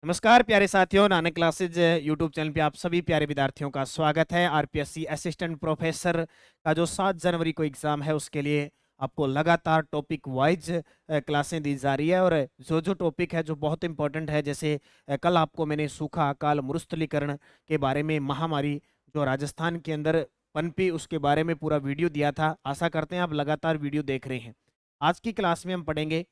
नमस्कार प्यारे साथियों, नानक क्लासेज यूट्यूब चैनल पे आप सभी प्यारे विद्यार्थियों का स्वागत है। आरपीएससी असिस्टेंट प्रोफेसर का जो 7 जनवरी को एग्ज़ाम है उसके लिए आपको लगातार टॉपिक वाइज क्लासें दी जा रही है। और जो टॉपिक है जो बहुत इंपॉर्टेंट है, जैसे कल आपको मैंने सूखा अकाल मरुस्थलीकरण के बारे में, महामारी जो राजस्थान के अंदर पनपी उसके बारे में पूरा वीडियो दिया था। आशा करते हैं आप लगातार वीडियो देख रहे हैं। आज की क्लास में हम पढ़ेंगे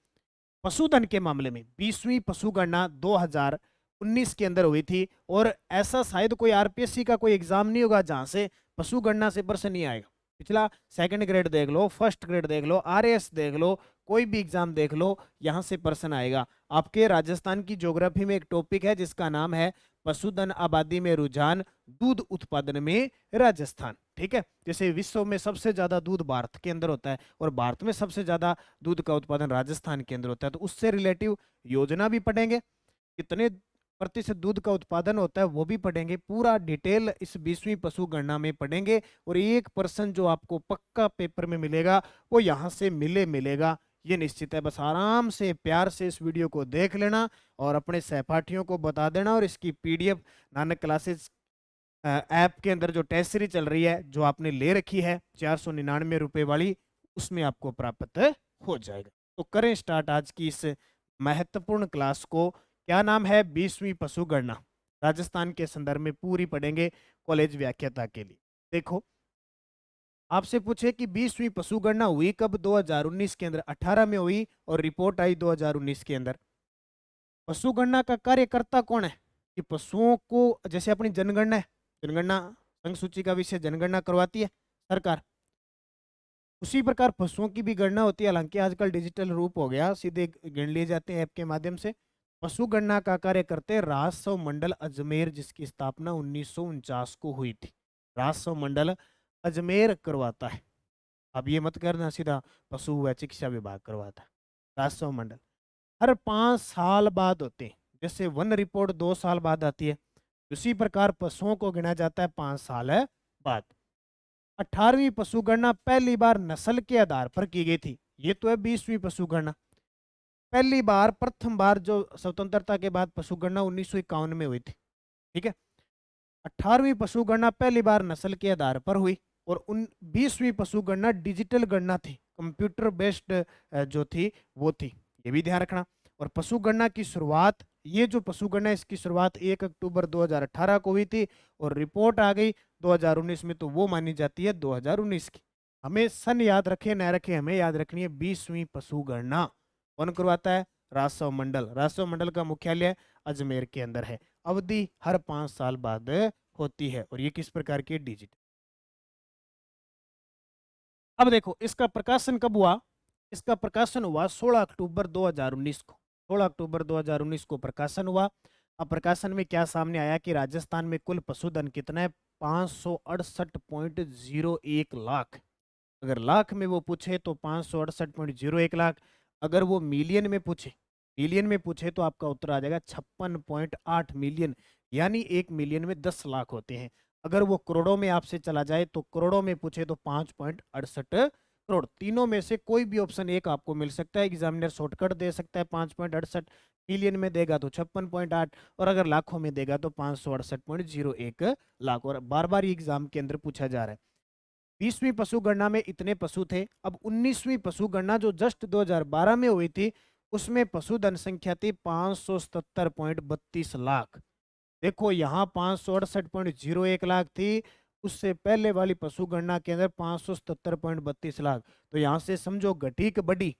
पशुधन के मामले में 20वीं पशु गणना 2019 के अंदर हुई थी। और ऐसा शायद कोई आरपीएससी का कोई एग्जाम नहीं होगा जहां से पशु गणना से प्रश्न नहीं आएगा। पिछला सेकंड ग्रेड देख लो, फर्स्ट ग्रेड देख लो, आरएएस देख लो, कोई भी एग्जाम देख लो, यहां से प्रश्न आएगा। आपके राजस्थान की ज्योग्राफी में एक टॉपिक है जिसका नाम है पशुधन आबादी में रुझान, दूध उत्पादन में राजस्थान। ठीक है, जैसे विश्व में सबसे ज्यादा दूध भारत के अंदर होता है और भारत में सबसे ज्यादा दूध का उत्पादन राजस्थान के अंदर होता है, तो उससे रिलेटिव योजना भी पढ़ेंगे, कितने प्रतिशत दूध का उत्पादन होता है वो भी पढ़ेंगे। पूरा डिटेल इस 20वीं पशु गणना में पढ़ेंगे। और 1% जो आपको पक्का पेपर में मिलेगा वो यहाँ से मिलेगा, ये निश्चित है। बस आराम से प्यार से इस वीडियो को देख लेना और अपने सहपाठियों को बता देना। और इसकी पीडीएफ नानक क्लासेस ऐप के अंदर जो टेस्ट सीरीज चल रही है, जो आपने ले रखी है 499 रुपए वाली, उसमें आपको प्राप्त हो जाएगा। तो करें स्टार्ट आज की इस महत्वपूर्ण क्लास को। क्या नाम है? 20वीं पशु गणना। राजस्थान के संदर्भ में पूरी पढ़ेंगे कॉलेज व्याख्याता के लिए। देखो, आपसे पूछे कि 20वीं पशु गणना हुई कब? 2019 के अंदर 18 में हुई और रिपोर्ट आई 2019 के अंदर। पशु गणना का कार्यकर्ता कौन है? कि पशुओं को, जैसे अपनी जनगणना है, जनगणना संघ सूची का विषय जनगणना करवाती है सरकार, उसी प्रकार पशुओं की भी गणना होती है। हालांकि आजकल डिजिटल रूप हो गया, सीधे गिन लिए जाते हैं ऐप के माध्यम से। पशु गणना का कार्य करते राजस्व मंडल अजमेर, जिसकी स्थापना 1949 को हुई थी। राजस्व मंडल अजमेर करवाता है। अब ये मत करना सीधा पशु व चिकित्सा विभाग करवाता है। राजस्व मंडल हर 5 साल बाद होते हैं। जैसे वन रिपोर्ट 2 साल बाद आती है, उसी प्रकार पशुओं को गिना जाता है 5 साल बाद। 18वीं पशु गणना पहली बार नस्ल के आधार पर की गई थी। ये तो है 20वीं पशु गणना। पहली बार, प्रथम बार जो स्वतंत्रता के बाद पशु गणना 1951 में हुई थी। ठीक है, 18वीं पशु गणना पहली बार नस्ल के आधार पर हुई। और उन 20वीं पशु गणना डिजिटल गणना थी, कंप्यूटर बेस्ड जो थी वो थी, ये भी ध्यान रखना। और पशु गणना की शुरुआत, ये जो पशु गणना इसकी शुरुआत 1 अक्टूबर 2018 को हुई थी और रिपोर्ट आ गई 2019 में, तो वो मानी जाती है 2019 की। हमें सन याद रखे न रखे, हमें याद रखनी है 20वीं पशु गणना। कौन करवाता है? राजस्व मंडल। राजस्व मंडल का मुख्यालय अजमेर के अंदर है। अवधि हर 5 साल बाद होती है। और ये किस प्रकार की? डिजिटल। अब देखो, इसका प्रकाशन कब हुआ? इसका प्रकाशन हुआ 16 अक्टूबर 2019 को। 16 अक्टूबर 2019 को प्रकाशन हुआ। अब प्रकाशन में क्या सामने आया कि राजस्थान में कुल पशुधन कितना है? 568.01 लाख। अगर लाख में वो पूछे तो 568.01 लाख। अगर वो मिलियन में पूछे तो आपका उत्तर आ जाएगा 56.8 मिलियन। यानी 1 मिलियन में 10 लाख होते हैं। अगर वो करोड़ों में आपसे चला जाए तो करोड़ों में पूछे तो 5.68 करोड़। तीनों में से कोई भी ऑप्शन एक आपको मिल सकता है। एग्जामिनर शॉर्टकट दे सकता है, 5.68 मिलियन में देगा तो 56.8, और अगर लाखों में देगा तो 568.01 लाख। और बार बार एग्जाम के अंदर पूछा जा रहा है। 20वीं पशु गणना में इतने पशु थे। अब 19वीं पशु गणना जो जस्ट 2012 में हुई थी, उसमें पशुधन संख्या थी 577.32 लाख। देखो, यहाँ 568.01 लाख थी, उससे पहले वाली पशु गणना के अंदर 577.32 लाख। तो यहाँ से समझो घटी कि बढ़ी?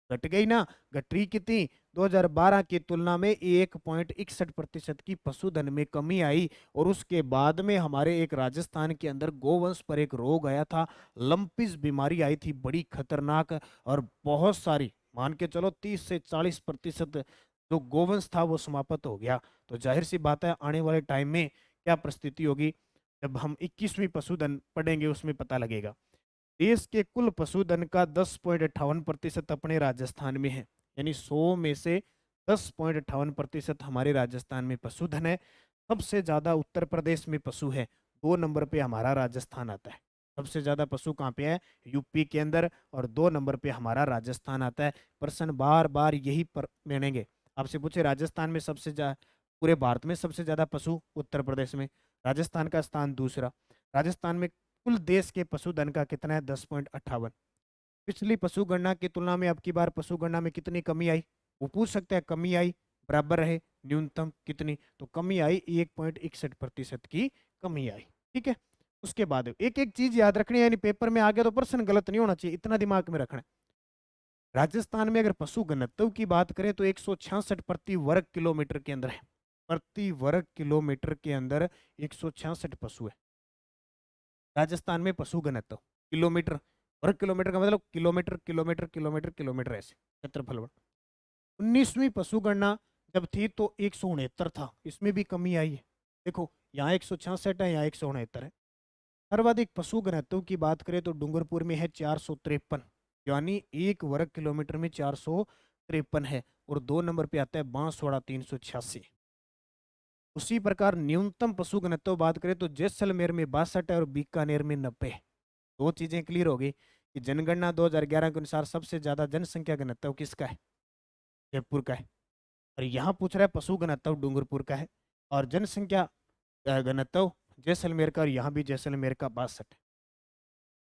घट गई ना। घट रही कितनी? 2012 की तुलना में 1.61% की पशुधन में कमी आई। और उसके बाद में हमारे एक राजस्थान के अंदर गोवंश पर एक रोग आया था, लंपिस बीमारी आई थी, बड़ी खतरनाक। और बहुत सारी, मान के चलो 30 से 40% जो गोवंश था वो समाप्त हो गया। तो जाहिर सी बात है आने वाले टाइम में क्या परिस्थिति होगी, जब हम 21वीं पशुधन पढ़ेंगे उसमें पता लगेगा। देश के कुल पशुधन का 10.58% अपने राजस्थान में है। यानी 100 में से 10.58% हमारे राजस्थान में पशुधन है। सबसे ज्यादा उत्तर प्रदेश में पशु है, 2 नंबर पे हमारा राजस्थान आता है। सबसे ज्यादा पशु कहाँ पे है? यूपी के अंदर। और 2 नंबर पे हमारा राजस्थान आता है। प्रश्न बार बार यही पर मिलेंगे। आपसे पूछे राजस्थान में सबसे पूरे भारत में सबसे ज्यादा पशु उत्तर प्रदेश में, राजस्थान का स्थान दूसरा। राजस्थान में कुल देश के पशुधन का कितना है? 10.58। पिछली पशु गणना की तुलना में अब की बार पशु गणना में कितनी कमी आई? वो पूछ सकते हैं, कमी आई, बराबर रहे, न्यूनतम कितनी? तो कमी आई 1.61% की कमी आई। ठीक है, उसके बाद एक एक चीज याद रखनी है, यानी पेपर में आ गया तो प्रश्न गलत नहीं होना चाहिए, इतना दिमाग में रखना है। राजस्थान में अगर पशु घनत्व की बात करें तो 166 प्रति वर्ग किलोमीटर के अंदर है। प्रति वर्ग किलोमीटर के अंदर 166 पशु है राजस्थान में। पशु घनत्व किलोमीटर, वर्ग किलोमीटर का मतलब किलोमीटर किलोमीटर किलोमीटर किलोमीटर, ऐसे क्षेत्रफल। 19वीं पशु गणना जब थी तो 169 था, इसमें भी कमी आई है। देखो यहाँ 166 है, यहाँ 169 है। सर्वाधिक पशु घनत्व की बात करें तो डूंगरपुर में है 453, यानी 1 वर्ग किलोमीटर में 453 है। और 2 नंबर पे आता है बांसवाड़ा 386। उसी प्रकार न्यूनतम पशु घनत्व बात करें तो जैसलमेर में 62 है और बीकानेर में 90। दो चीजें क्लियर हो गई कि जनगणना 2011 के अनुसार सबसे ज्यादा जनसंख्या घनत्व किसका है? जयपुर का है। और यहाँ पूछ रहा है पशु घनत्व डूंगरपुर का है, और जनसंख्या घनत्व जैसलमेर का, और यहाँ भी जैसलमेर का 62 है।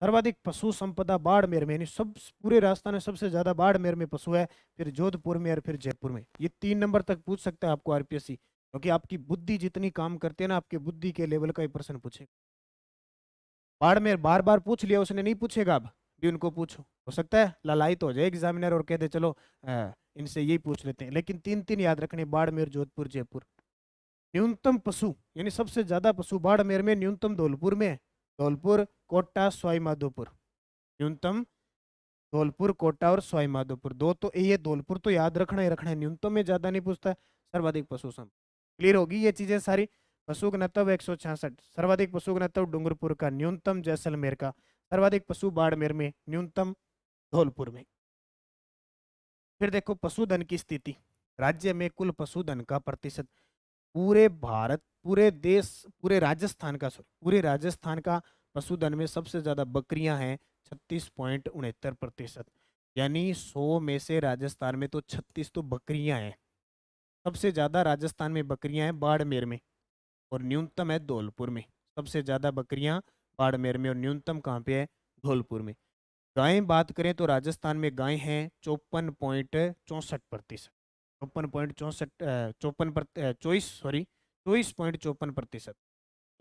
सर्वाधिक पशु संपदा बाड़मेर में, यानी सब पूरे राजस्थान में सबसे ज्यादा बाड़मेर में पशु है, फिर जोधपुर में और फिर जयपुर में। ये 3 नंबर तक पूछ सकता है आपको आरपीएससी, क्योंकि आपकी बुद्धि जितनी काम करती है ना, आपके बुद्धि के लेवल का ही प्रश्न पूछेगा। बाड़मेर बार बार पूछ लिया उसने, नहीं पूछेगा अब भी उनको पूछो। हो सकता है ललायित हो जाए एग्जामिनर और कह दे चलो इनसे यही पूछ लेते हैं, लेकिन 3 याद रखने, बाड़मेर जोधपुर जयपुर। न्यूनतम पशु यानी सबसे ज्यादा पशु बाड़मेर में, न्यूनतम धौलपुर में है। धौलपुर, कोटा, सवाई माधोपुर। न्यूनतम धौलपुर, कोटा और सवाई माधोपुर। दो तो ये धौलपुर तो याद रखना ही रखना है, न्यूनतम में ज्यादा नहीं पूछता है। सर्वाधिक पशु संपदा, क्लियर होगी ये चीजें सारी। पशु घनत्व 166, सर्वाधिक पशु घनत्व डूंगरपुर का, न्यूनतम जैसलमेर का, सर्वाधिक पशु बाड़मेर में, न्यूनतम धौलपुर में। फिर देखो पशुधन की स्थिति, राज्य में कुल पशुधन का प्रतिशत। पूरे भारत, पूरे देश, पूरे राजस्थान का, सॉरी पूरे राजस्थान का पशुधन में सबसे ज्यादा बकरियां हैं 36.69%, यानी 100 में से राजस्थान में तो 36 तो बकरियां हैं। सबसे ज्यादा राजस्थान में बकरियां हैं बाड़मेर में, और न्यूनतम है धौलपुर में। सबसे ज्यादा बकरियां बाड़मेर में और न्यूनतम कहाँ पे है? धौलपुर में। गायें बात करें तो राजस्थान में गायें हैं 54.64%, 54.64, 24.54%,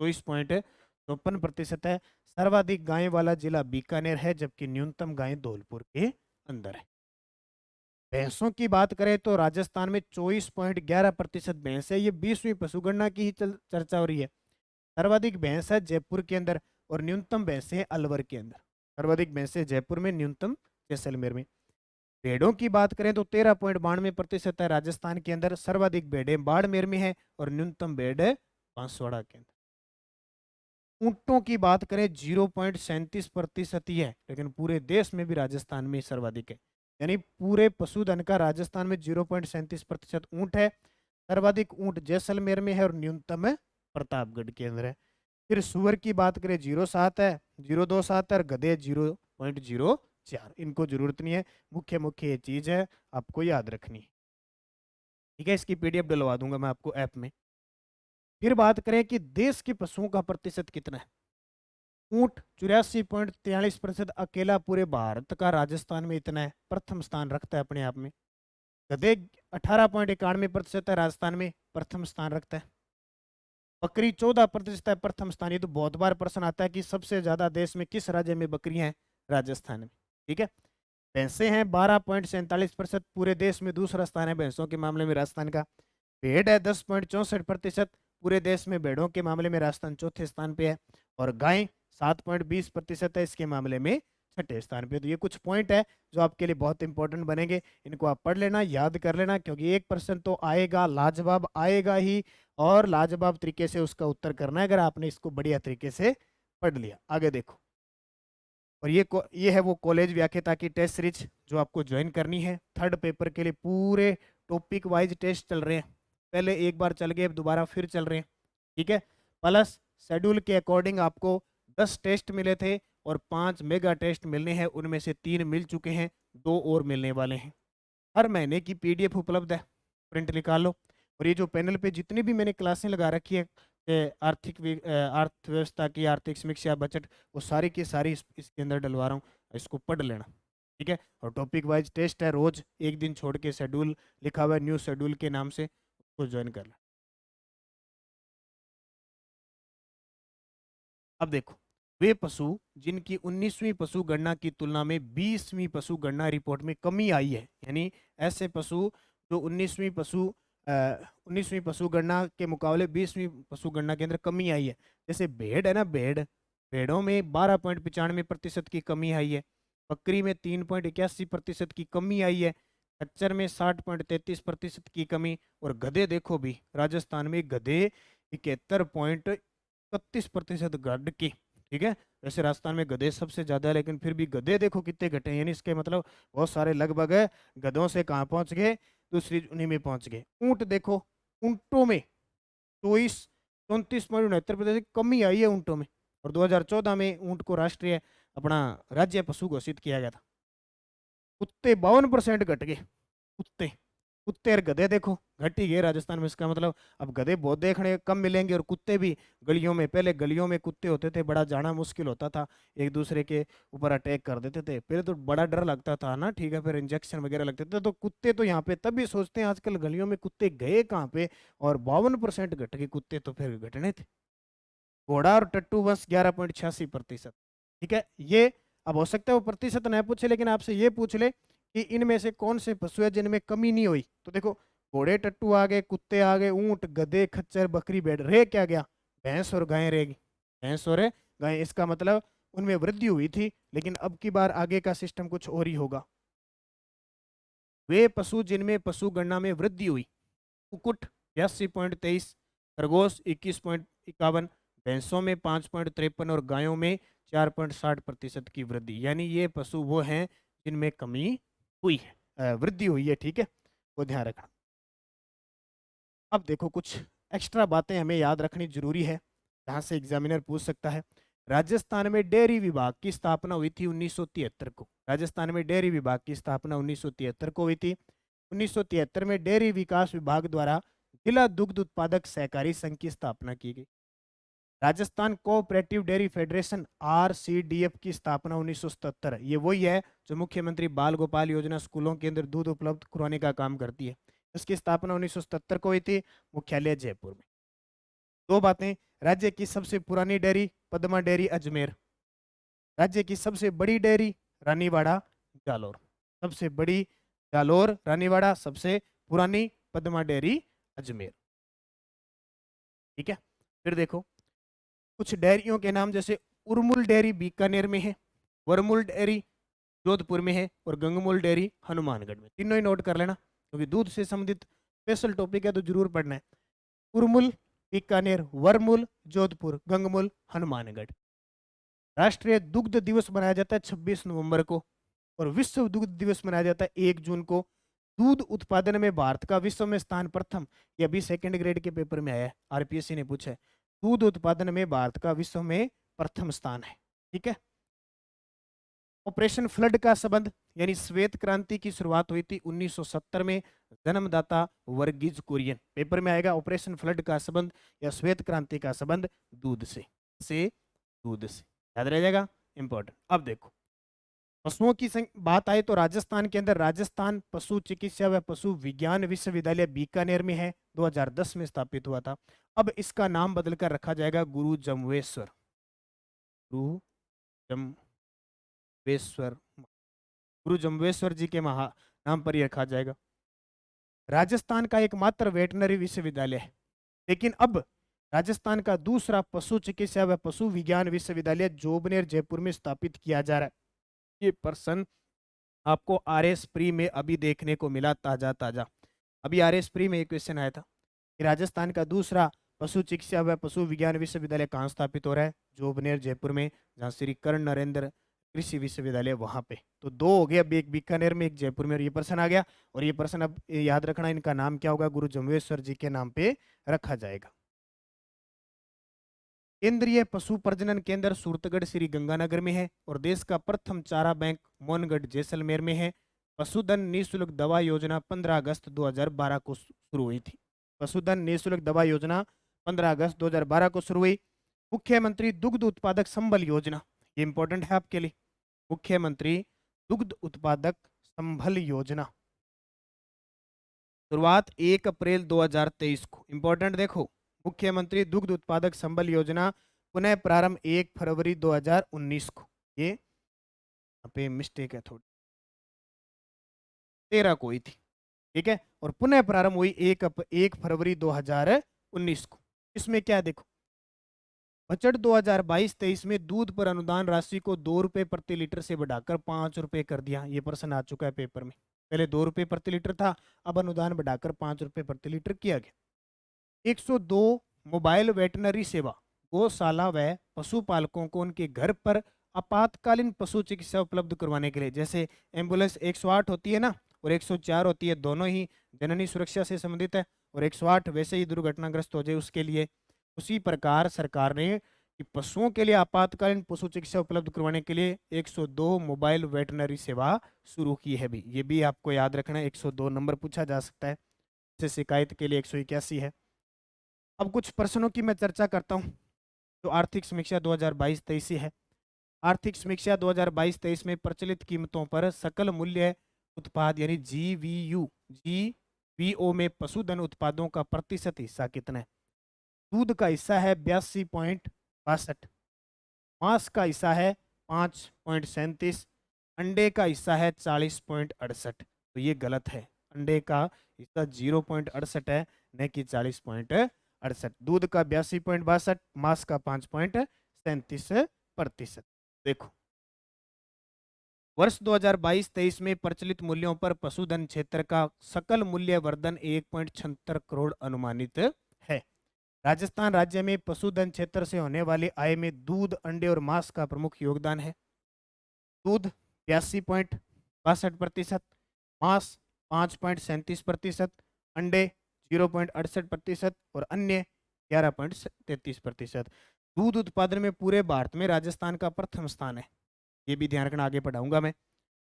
24.54% है। सर्वाधिक गायें वाला जिला बीकानेर है, जबकि न्यूनतम गायें धौलपुर के अंदर है। भैंसों की बात करें तो राजस्थान में 24.11% भैंस है। ये 20वीं पशुगणना की ही चर्चा हो रही है। सर्वाधिक भैंस है जयपुर के अंदर, और न्यूनतम भैंस है अलवर के अंदर। सर्वाधिक भैंसे जयपुर में, न्यूनतम जैसलमेर में। भेड़ों की बात करें तो 13.92% है राजस्थान के अंदर। सर्वाधिक भेड़ें बाड़मेर में है और न्यूनतम भेड़ बांसवाड़ा के अंदर। ऊंटों की बात करें 0.37% ही है, लेकिन पूरे देश में भी राजस्थान में सर्वाधिक है। यानी पूरे पशुधन का राजस्थान में 0.37% ऊंट है। सर्वाधिक ऊंट जैसलमेर में है और न्यूनतम प्रतापगढ़ के अंदर है। फिर सुअर की बात करें 0.7 है, 0.27 है, और गधे 0.04। इनको जरूरत नहीं है, मुख्य मुख्य ये चीज है आपको याद रखनी है। ठीक है, इसकी पीडीएफ डलवा दूंगा मैं आपको ऐप में। फिर बात करें कि देश के पशुओं का प्रतिशत कितना है। ऊंट 84.43% अकेला पूरे भारत का राजस्थान में इतना है, प्रथम स्थान रखता है अपने आप में। गधे 18.91% है राजस्थान में, प्रथम स्थान रखता है। बकरी 14% है, प्रथम स्थान। ये तो बहुत बार प्रश्न आता है कि सबसे ज्यादा देश में किस राज्य में बकरियां हैं? राजस्थान में। ठीक है। भैंसे हैं 12.47%, पूरे देश में दूसरा स्थान है भैंसों के मामले में राजस्थान का। भेड़ है 10.64%, पूरे देश में भेड़ों के मामले में राजस्थान चौथे स्थान पे है। और गाय 7.20% है, इसके मामले में छठे स्थान पे। तो ये कुछ पॉइंट है जो आपके लिए बहुत इंपॉर्टेंट बनेंगे, इनको आप पढ़ लेना, याद कर लेना, क्योंकि 1% तो आएगा, लाजवाब आएगा ही, और लाजवाब तरीके से उसका उत्तर करना है अगर आपने इसको बढ़िया तरीके से पढ़ लिया। आगे देखो, और ये है वो कॉलेज व्याख्याता की टेस्ट सीरीज जो आपको ज्वाइन करनी है। थर्ड पेपर के लिए पूरे टॉपिक वाइज टेस्ट चल रहे हैं, पहले एक बार चल गए, अब दोबारा फिर चल रहे हैं। ठीक है, प्लस शेड्यूल के अकॉर्डिंग आपको 10 टेस्ट मिले थे और 5 मेगा टेस्ट मिलने हैं, उनमें से 3 मिल चुके हैं, 2 और मिलने वाले हैं। हर महीने की पीडीएफ उपलब्ध है, प्रिंट निकाल लो। और ये जो पैनल पे जितनी भी मैंने क्लासें लगा रखी है अर्थव्यवस्था की, आर्थिक समीक्षा, बजट, वो सारी की सारी इसके अंदर डलवा रहा हूँ, इसको पढ़ लेना, ठीक है। और टॉपिक वाइज टेस्ट है, रोज एक दिन छोड़ के शेड्यूल लिखा हुआ है न्यू शेड्यूल के नाम से, उसको ज्वाइन कर लेना। अब देखो, वे पशु जिनकी 19वीं पशु गणना की तुलना में 20वीं पशु गणना रिपोर्ट में कमी आई है, यानी ऐसे पशु जो 19वीं पशु गणना के मुकाबले 20वीं पशु गणना के अंदर कमी आई है। जैसे भेड़ है ना, भेड़ों में 12.95% की कमी आई है, बकरी में 3.81% की कमी आई है, खच्चर में 60.33% की कमी, और गधे देखो भी, राजस्थान में गधे 71.31% घट की, ठीक है। वैसे राजस्थान में गधे सबसे ज्यादा है, लेकिन फिर भी गधे देखो कितने घटे, यानी इसके मतलब बहुत सारे लगभग है गधों से कहाँ पहुंच गए, दूसरी उन्हीं में पहुंच गए। ऊंट देखो, ऊंटों में 34.69% की कमी आई है ऊंटों में, और 2014 में ऊंट को राष्ट्रीय अपना राज्य पशु घोषित किया गया था। कुत्ते 52% घट गए, कुत्ते कुत्ते और गधे देखो घट ही गए राजस्थान में। इसका मतलब अब गधे बहुत देखने कम मिलेंगे, और कुत्ते भी गलियों में, पहले गलियों में कुत्ते होते थे, बड़ा जाना मुश्किल होता था, एक दूसरे के ऊपर अटैक कर देते थे, पहले तो बड़ा डर लगता था ना, ठीक है, फिर इंजेक्शन वगैरह लगते थे। तो कुत्ते तो यहाँ पे तब भी सोचते हैं आजकल गलियों में कुत्ते गए कहाँ पे, और 52% घट गए कुत्ते, तो फिर घटने थे। घोड़ा और टट्टू बस 11.86%, ठीक है। ये अब हो सकता है वो प्रतिशत न पूछे, लेकिन आपसे ये पूछ ले कि इनमें से कौन से पशु है जिनमें कमी नहीं हुई, तो देखो घोड़े टट्टू आ गए, कुत्ते आ गए, ऊंट, गधे, खच्चर, बकरी, भेड़, रह क्या गया, भैंस और गाय रहेगी, भैंस और गाय। इसका मतलब उनमें वृद्धि हुई थी, लेकिन अब की बार आगे का सिस्टम कुछ और ही होगा। वे पशु जिनमें पशु गणना में वृद्धि हुई, कुकुट 82.23, खरगोश 21.51, भैंसों में 5.53 और गायों में 4.60% की वृद्धि, यानी ये पशु वो हैं जिनमें कमी हुई है, वृद्धि हुई है, ठीक है, वो ध्यान रखना। अब देखो कुछ एक्स्ट्रा बातें हमें याद रखनी जरूरी है, जहां से एग्जामिनर पूछ सकता है। राजस्थान में डेयरी विभाग की स्थापना हुई थी 1973 को, राजस्थान में डेयरी विभाग की स्थापना 1973 को हुई थी। 1973 में डेयरी विकास विभाग द्वारा जिला दुग्ध उत्पादक सहकारी संघ की स्थापना की गई। Rajasthan cooperative dairy federation RCDF की स्थापना 1977, ये वही है जो मुख्यमंत्री बाल गोपाल योजना स्कूलों के अंदर दूध उपलब्ध करवाने का काम करती है। इसकी स्थापना 1977 को हुई थी, मुख्यालय जयपुर में। दो बातें, राज्य की सबसे पुरानी डेयरी पद्मा डेयरी अजमेर, राज्य की सबसे बड़ी डेयरी रानीवाड़ा जालोर, सबसे बड़ी जालोर रानीवाड़ा, सबसे पुरानी पद्मा डेयरी अजमेर, ठीक है। फिर देखो कुछ डेयरियों के नाम, जैसे उर्मुल डेयरी बीकानेर में है, वरमुल डेयरी जोधपुर में है, और गंगमुल डेयरी हनुमानगढ़ में। तीनों ही नोट कर लेना, क्योंकि दूध से संबंधित स्पेशल टॉपिक है तो जरूर पढ़ना है। उर्मुल बीकानेर, वरमुल जोधपुर, गंगमुल हनुमानगढ़। राष्ट्रीय दुग्ध दिवस मनाया जाता है 26 नवंबर को, और विश्व दुग्ध दिवस मनाया जाता है 1 जून को। दूध उत्पादन में भारत का विश्व में स्थान प्रथम, ये अभी सेकंड ग्रेड के पेपर में आया है, RPSC ने पूछा है। दूध उत्पादन में भारत का विश्व में प्रथम स्थान है, ठीक है। ऑपरेशन फ्लड का संबंध, यानी श्वेत क्रांति की शुरुआत हुई थी 1970 में, जन्मदाता वर्गीज कुरियन, पेपर में आएगा। ऑपरेशन फ्लड का संबंध या श्वेत क्रांति का संबंध दूध से दूध से, याद रह जाएगा, इंपॉर्टेंट। अब देखो पशुओं की बात आए तो राजस्थान के अंदर राजस्थान पशु चिकित्सा व पशु विज्ञान विश्वविद्यालय बीकानेर में है, 2010 में स्थापित हुआ था। अब इसका नाम बदलकर रखा जाएगा गुरु जम्बेश्वर, गुरु जम्बेश्वर, गुरु जम्बेश्वर जी के नाम पर ही रखा जाएगा। राजस्थान का एकमात्र वेटनरी विश्वविद्यालय है, लेकिन अब राजस्थान का दूसरा पशु चिकित्सा व पशु विज्ञान विश्वविद्यालय जोबनेर जयपुर में स्थापित किया जा रहा है। ये प्रश्न आपको RS प्री में अभी देखने को मिला, ताजा ताजा अभी RS प्री में एक क्वेश्चन आया था कि राजस्थान का दूसरा पशु चिकित्सा व पशु विज्ञान विश्वविद्यालय कहाँ स्थापित हो रहा है, जोबनेर जयपुर में, जहाँ श्री कर्ण नरेंद्र कृषि विश्वविद्यालय वहां पे। तो दो हो गए, अब एक बीकानेर में एक जयपुर में, और ये प्रश्न आ गया। और ये प्रश्न अब याद रखना, इनका नाम क्या होगा, गुरु जम्बेश्वर जी के नाम पे रखा जाएगा। केंद्रीय पशु प्रजनन केंद्र सूरतगढ़ श्री गंगानगर में है, और देश का प्रथम चारा बैंक मोनगढ़ जैसलमेर में है। पशुधन निःशुल्क दवा योजना 15 अगस्त 2012 को शुरू हुई थी। पशुधन निःशुल्क दवा योजना 15 अगस्त 2012 को शुरू हुई। मुख्यमंत्री दुग्ध उत्पादक संबल योजना, ये इंपॉर्टेंट है आपके लिए। मुख्यमंत्री दुग्ध उत्पादक संबल योजना, शुरुआत 1 अप्रैल 2023 को। इंपॉर्टेंट देखो, मुख्यमंत्री दुग्ध उत्पादक संबल योजना पुनः प्रारंभ 1 फरवरी 2019 को। ये यहाँ पे मिस्टेक है थोड़ी, 13 को हुई थी, ठीक है, और पुनः प्रारंभ हुई 1 फरवरी 2019 को। इसमें क्या है देखो, बजट 2022-23 में दूध पर अनुदान राशि को 2 रुपए प्रति लीटर से बढ़ाकर 5 रुपए कर दिया। ये प्रश्न आ चुका है पेपर में। पहले 2 रुपए प्रति लीटर था, अब अनुदान बढ़ाकर 5 रुपए प्रति लीटर किया गया। 102 मोबाइल वेटनरी सेवा गौशाला व पशुपालकों को उनके घर पर आपातकालीन पशु चिकित्सा उपलब्ध करवाने के लिए, जैसे एम्बुलेंस 108 होती है ना और 104 होती है, दोनों ही जननी सुरक्षा से संबंधित है, और 108 वैसे ही दुर्घटनाग्रस्त हो जाए उसके लिए। उसी प्रकार सरकार ने कि पशुओं के लिए आपातकालीन पशु चिकित्सा उपलब्ध करवाने के लिए 102 मोबाइल वेटनरी सेवा शुरू की है भी। ये भी आपको याद रखना है, 102 नंबर पूछा जा सकता है। जैसे शिकायत के लिए 181 है। अब कुछ प्रश्नों की मैं चर्चा करता हूँ जो आर्थिक समीक्षा 2022-23 है। आर्थिक समीक्षा 2022-23 में प्रचलित कीमतों पर सकल मूल्य उत्पाद यानी जीवीओ में पशुधन उत्पादों का प्रतिशत हिस्सा कितना है? दूध का हिस्सा है 82.62, मांस का हिस्सा है 5.37, अंडे का हिस्सा है 40.68। तो ये गलत है, अंडे का हिस्सा 0.68 है, न कि 40.68। दूध का 82.62, मांस का 5.37%। देखो, वर्ष 2022-23 में प्रचलित मूल्यों पर पशुधन क्षेत्र का सकल मूल्य वर्धन 1.76 करोड़ अनुमानित है। राजस्थान राज्य में पशुधन क्षेत्र से होने वाली आय में दूध, अंडे और मांस का प्रमुख योगदान है। दूध 82.62%, मांस 5.37%, अंडे 0.68% और अन्य 11.33%। दूध उत्पादन में पूरे भारत में राजस्थान का प्रथम स्थान है, ये भी ध्यान रखना, आगे पढ़ाऊंगा मैं।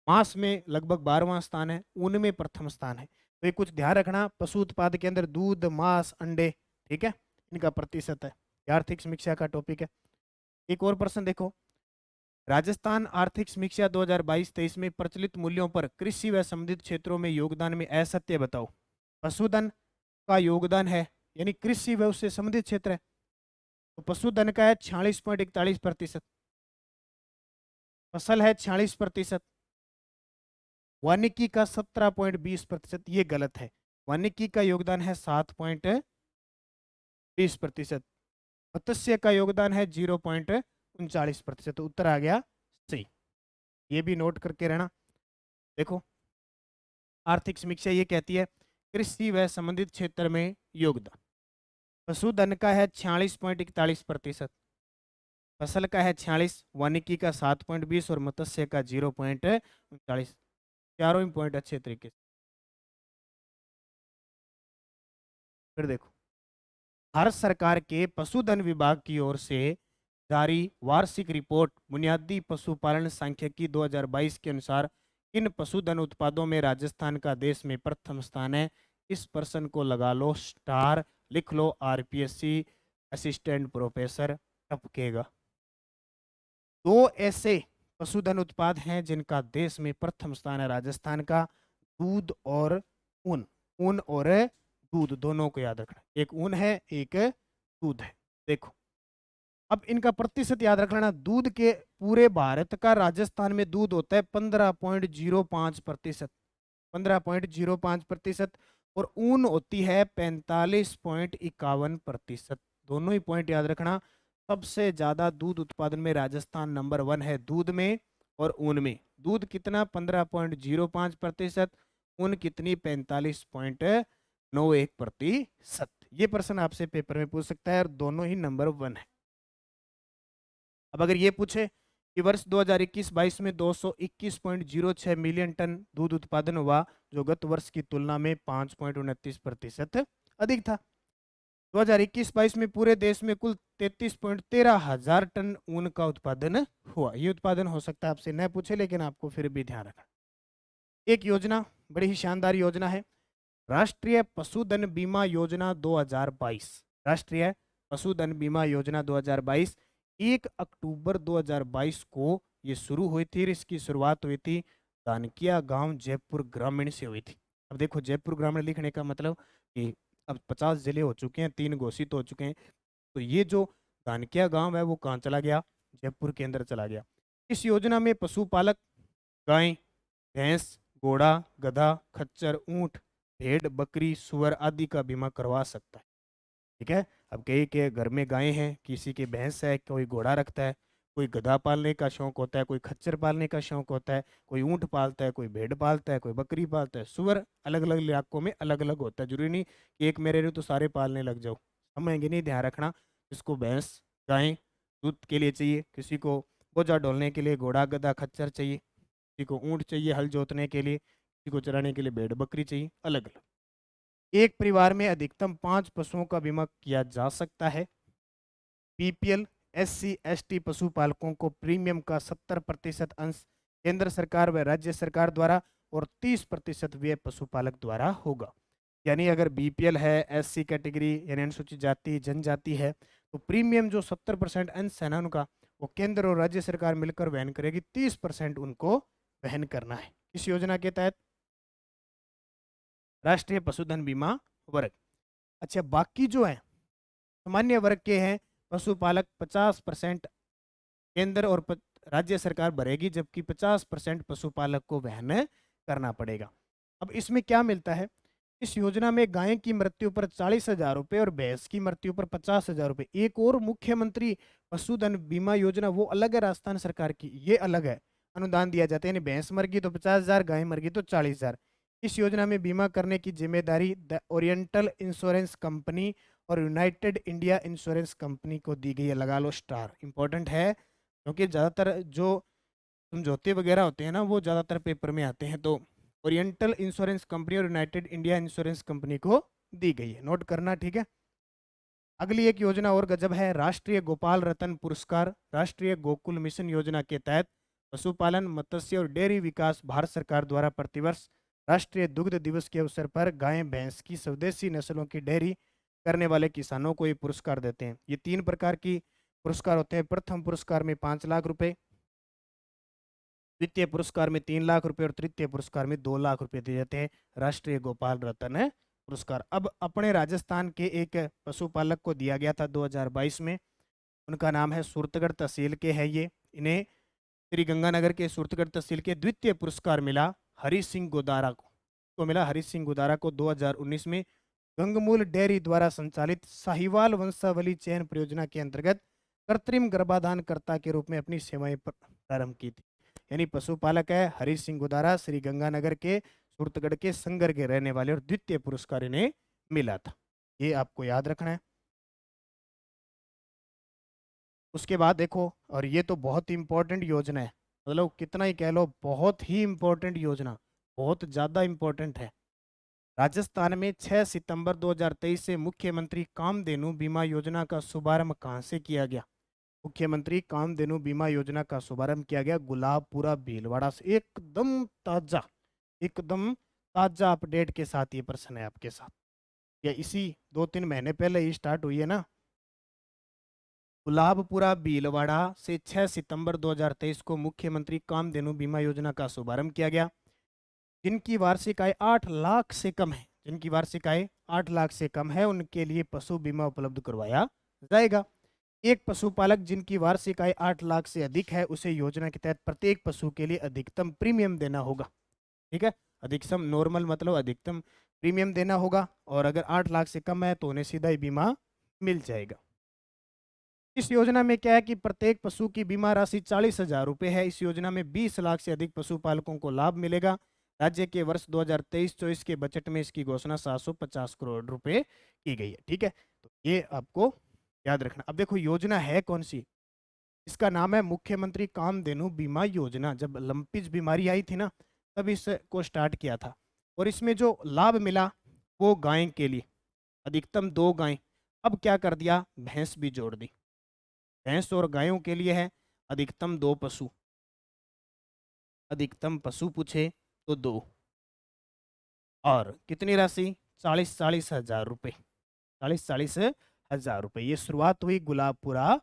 मांस में लगभग 12वां स्थान है, ऊन में प्रथम स्थान है। तो ये कुछ ध्यान रखना, पशु उत्पाद के अंदर दूध, मांस, अंडे, ठीक है, इनका प्रतिशत है। आर्थिक समीक्षा का टॉपिक है। एक और प्रश्न देखो, राजस्थान आर्थिक समीक्षा 2022-23 में प्रचलित मूल्यों पर कृषि व संबंधित क्षेत्रों में योगदान में असत्य बताओ। पशुधन का योगदान है, यानी कृषि व उससे संबंधित क्षेत्र है, तो पशुधन का है 46.41%, फसल है 46%, वानिकी का 17.20%, ये गलत है। वानिकी का योगदान है 7.20%, मत्स्य का योगदान है 0.39%। तो उत्तर आ गया सही, ये भी नोट करके रहना। देखो, आर्थिक समीक्षा ये कहती है कृषि व संबंधित क्षेत्र में योगदान, पशुधन का है 46.41%, फसल का है 46, वानिकी का 7.20 और मत्स्य का 0.39। चारों ही पॉइंट अच्छे तरीके से। फिर देखो, भारत सरकार के पशुधन विभाग की ओर से जारी वार्षिक रिपोर्ट बुनियादी पशुपालन सांख्यिकी 2022 के अनुसार किन पशुधन उत्पादों में राजस्थान का देश में प्रथम स्थान है? इस प्रश्न को लगा लो स्टार, लिख लो आरपीएससी असिस्टेंट प्रोफेसर टपकेगा। 2 ऐसे पशुधन उत्पाद हैं जिनका देश में प्रथम स्थान है राजस्थान का, दूध और ऊन। ऊन और दूध दोनों को याद रखना, एक ऊन है एक दूध है। देखो, अब इनका प्रतिशत याद रख लेना। दूध के पूरे भारत का राजस्थान में दूध होता है 15.05%, 15.05%, और ऊन होती है 45.51%। दोनों ही पॉइंट याद रखना। सबसे ज्यादा दूध उत्पादन में राजस्थान नंबर 1 है, दूध में और ऊन में। दूध कितना? 15.05%, ऊन कितनी? 45.91%। ये प्रश्न आपसे पेपर में पूछ सकता है और दोनों ही नंबर 1 है। अब अगर ये पूछे कि वर्ष 2021-22 में 221.06 मिलियन टन दूध उत्पादन हुआ, जो गत वर्ष की तुलना में 5.29% अधिक था। 2021-22 में पूरे देश में कुल 33.13 हजार टन ऊन का उत्पादन हुआ। ये उत्पादन हो सकता है आपसे न पूछे, लेकिन आपको फिर भी ध्यान रखना। एक योजना, बड़ी ही शानदार योजना है, राष्ट्रीय पशुधन बीमा योजना 2022, राष्ट्रीय पशुधन बीमा योजना 2022 1 अक्टूबर 2022 को ये शुरू हुई थी और इसकी शुरुआत हुई थी दानकिया गांव जयपुर ग्रामीण से हुई थी। अब देखो जयपुर ग्रामीण लिखने का मतलब कि अब 50 जिले हो चुके हैं, 3 घोषित हो चुके हैं, तो ये जो दानकिया गांव है वो कहाँ चला गया, जयपुर के अंदर चला गया। इस योजना में पशुपालक गाय, भैंस, घोड़ा, गधा, खच्चर, ऊंट, भेड़, बकरी, सुअर आदि का बीमा करवा सकता है। ठीक है। अब कई के घर में गायें हैं, किसी के भैंस है, कोई घोड़ा रखता है, कोई गधा पालने का शौक होता है, कोई खच्चर पालने का शौक होता है, कोई ऊंट पालता है, कोई भेड़ पालता है, कोई बकरी पालता है, सुअर अलग अलग इलाकों में अलग अलग होता है। जरूरी नहीं कि एक मेरे लिए तो सारे पालने लग जाओ, समझेंगे नहीं, ध्यान रखना। जिसको भैंस गाय दूध के लिए चाहिए, किसी को बोझा ढोलने के लिए घोड़ा गधा खच्चर चाहिए, किसी को ऊंट चाहिए हल जोतने के लिए, किसी को चराने के लिए भेड़ बकरी चाहिए, अलग अलग। एक परिवार में अधिकतम 5 पशुओं का बीमा किया जा सकता है। बीपीएल, एससी, एसटी पशुपालकों को प्रीमियम का 70% अंश केंद्र सरकार व राज्य सरकार द्वारा और 30% व्यय पशुपालक द्वारा होगा। यानी अगर बीपीएल है, एससी कैटेगरी यानी अनुसूचित जाति जनजाति है, तो प्रीमियम जो 70% अंश है ना उनका, वो केंद्र और राज्य सरकार मिलकर वहन करेगी, 30% उनको वहन करना है। इस योजना के तहत राष्ट्रीय पशुधन बीमा वर्ग। अच्छा, बाकी जो है सामान्य वर्ग के हैं पशुपालक, 50% केंद्र और राज्य सरकार भरेगी, जबकि 50% पशुपालक को वहन करना पड़ेगा। अब इसमें क्या मिलता है, इस योजना में गाय की मृत्यु पर 40,000 रुपये और भैंस की मृत्यु पर 50,000 रुपये। एक और मुख्यमंत्री पशुधन बीमा योजना वो अलग है राजस्थान सरकार की, ये अलग है, अनुदान दिया जाता है, यानी भैंस मर गई तो 50,000, गाय मर गई तो 40,000। इस योजना में बीमा करने की जिम्मेदारी द ओरिएंटल इंश्योरेंस कंपनी और यूनाइटेड इंडिया इंश्योरेंस कंपनी को दी गई है। लगा लो स्टार, इंपॉर्टेंट है, क्योंकि ज़्यादातर जो समझौते वगैरह होते हैं ना वो ज़्यादातर पेपर में आते हैं। तो ओरिएंटल इंश्योरेंस कंपनी और यूनाइटेड इंडिया इंश्योरेंस कंपनी को दी गई है, नोट करना, ठीक है। अगली एक योजना और गजब है, राष्ट्रीय गोपाल रतन पुरस्कार। राष्ट्रीय गोकुल मिशन योजना के तहत पशुपालन, मत्स्य और डेयरी विकास भारत सरकार द्वारा प्रतिवर्ष राष्ट्रीय दुग्ध दिवस के अवसर पर गाय भैंस की स्वदेशी नस्लों की डेयरी करने वाले किसानों को ये पुरस्कार देते हैं। ये 3 प्रकार की पुरस्कार होते हैं। प्रथम पुरस्कार में 5 लाख रुपए, द्वितीय पुरस्कार में 3 लाख रुपए और तृतीय पुरस्कार में 2 लाख रुपए दिए जाते हैं, राष्ट्रीय गोपाल रतन पुरस्कार। अब अपने राजस्थान के एक पशुपालक को दिया गया था 2022 में, उनका नाम है सूरतगढ़ तहसील के है ये, इन्हें श्री गंगानगर के सूरतगढ़ तहसील के द्वितीय पुरस्कार मिला हरी सिंह गोदारा को। तो मिला हरी सिंह गोदारा को 2019 में गंगमूल डेयरी द्वारा संचालित साहिवाल वंशावली चयन परियोजना के अंतर्गत कृत्रिम गर्भाधानकर्ता के रूप में अपनी सेवाएं प्रारंभ की थी। यानी पशुपालक है हरी सिंह गोदारा, श्री गंगानगर के सूरतगढ़ के संगर के रहने वाले, और द्वितीय पुरस्कार इन्हें मिला था, ये आपको याद रखना है। उसके बाद देखो, और ये तो बहुत ही इंपॉर्टेंट योजना है, मतलब कितना ही कह लो, बहुत ही इंपॉर्टेंट योजना, बहुत ज़्यादा इंपॉर्टेंट है। राजस्थान में 6 सितंबर 2023 से मुख्यमंत्री कामधेनु बीमा योजना का शुभारंभ कहाँ से किया गया? मुख्यमंत्री कामधेनु बीमा योजना का शुभारंभ किया गया गुलाबपुरा भीलवाड़ा से। एकदम ताजा अपडेट के साथ ये प्रश्न है आपके साथ, या इसी 2-3 महीने पहले ही स्टार्ट हुई है ना। गुलाबपुरा भीलवाड़ा से 6 सितंबर 2023 को मुख्यमंत्री कामधेनु बीमा योजना का शुभारंभ किया गया। जिनकी वार्षिक आय 8 लाख से कम है, जिनकी वार्षिक आय 8 लाख से कम है, उनके लिए पशु बीमा उपलब्ध करवाया जाएगा। एक पशुपालक जिनकी वार्षिक आय 8 लाख से अधिक है, उसे योजना के तहत प्रत्येक पशु के लिए अधिकतम प्रीमियम देना होगा। ठीक है, अधिकतम नॉर्मल मतलब अधिकतम प्रीमियम देना होगा, और अगर 8 लाख से कम है तो उन्हें सीधा ही बीमा मिल जाएगा। इस योजना में क्या है कि प्रत्येक पशु की बीमा राशि 40,000 रुपये है। इस योजना में 20 लाख से अधिक पशुपालकों को लाभ मिलेगा। राज्य के वर्ष 2023-24 के बजट में इसकी घोषणा 750 करोड़ रुपए की गई है। ठीक है, तो ये आपको याद रखना। अब देखो योजना है कौन सी, इसका नाम है मुख्यमंत्री कामधेनु बीमा योजना। जब लंपीज बीमारी आई थी ना, तब इसको स्टार्ट किया था, और इसमें जो लाभ मिला वो गाय के लिए अधिकतम 2 गाय, अब क्या कर दिया, भैंस भी जोड़ दी। भैंस और गायों के लिए है अधिकतम 2 पशु, अधिकतम पशु पूछे तो 2, और कितनी राशि? 40-40 हज़ार रुपए। 40-40 हज़ार रुपए। ये शुरुआत हुई गुलाबपुरा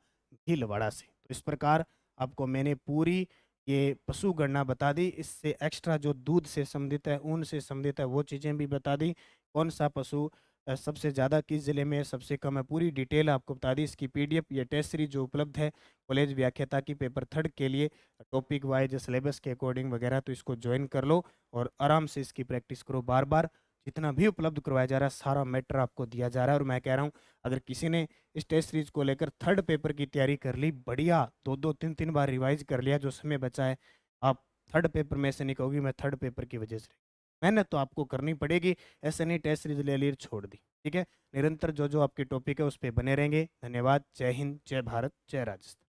भीलवाड़ा से। तो इस प्रकार आपको मैंने पूरी ये पशु गणना बता दी। इससे एक्स्ट्रा जो दूध से संबंधित है, ऊन से संबंधित है, वो चीज़ें भी बता दी। कौन सा पशु सबसे ज़्यादा किस ज़िले में है, सबसे कम है, पूरी डिटेल आपको बता दी। इसकी पीडीएफ ये टेस्ट सीरीज जो उपलब्ध है कॉलेज व्याख्याता की पेपर थर्ड के लिए, टॉपिक वाइज सिलेबस के अकॉर्डिंग वगैरह, तो इसको ज्वाइन कर लो और आराम से इसकी प्रैक्टिस करो बार बार। जितना भी उपलब्ध करवाया जा रहा है सारा मैटर आपको दिया जा रहा है। और मैं कह रहा हूँ अगर किसी ने इस टेस्ट सीरीज को लेकर थर्ड पेपर की तैयारी कर ली, बढ़िया, 2-2 3-3 बार रिवाइज कर लिया, जो समय बचा है, आप थर्ड पेपर में से नहीं कहोगे मैं थर्ड पेपर की वजह से। मेहनत तो आपको करनी पड़ेगी, ऐसे नहीं टेस्ट सीरीज ले ली छोड़ दी। ठीक है, निरंतर जो जो आपके टॉपिक है उस पर बने रहेंगे। धन्यवाद। जय हिंद, जय भारत, जय राजस्थान।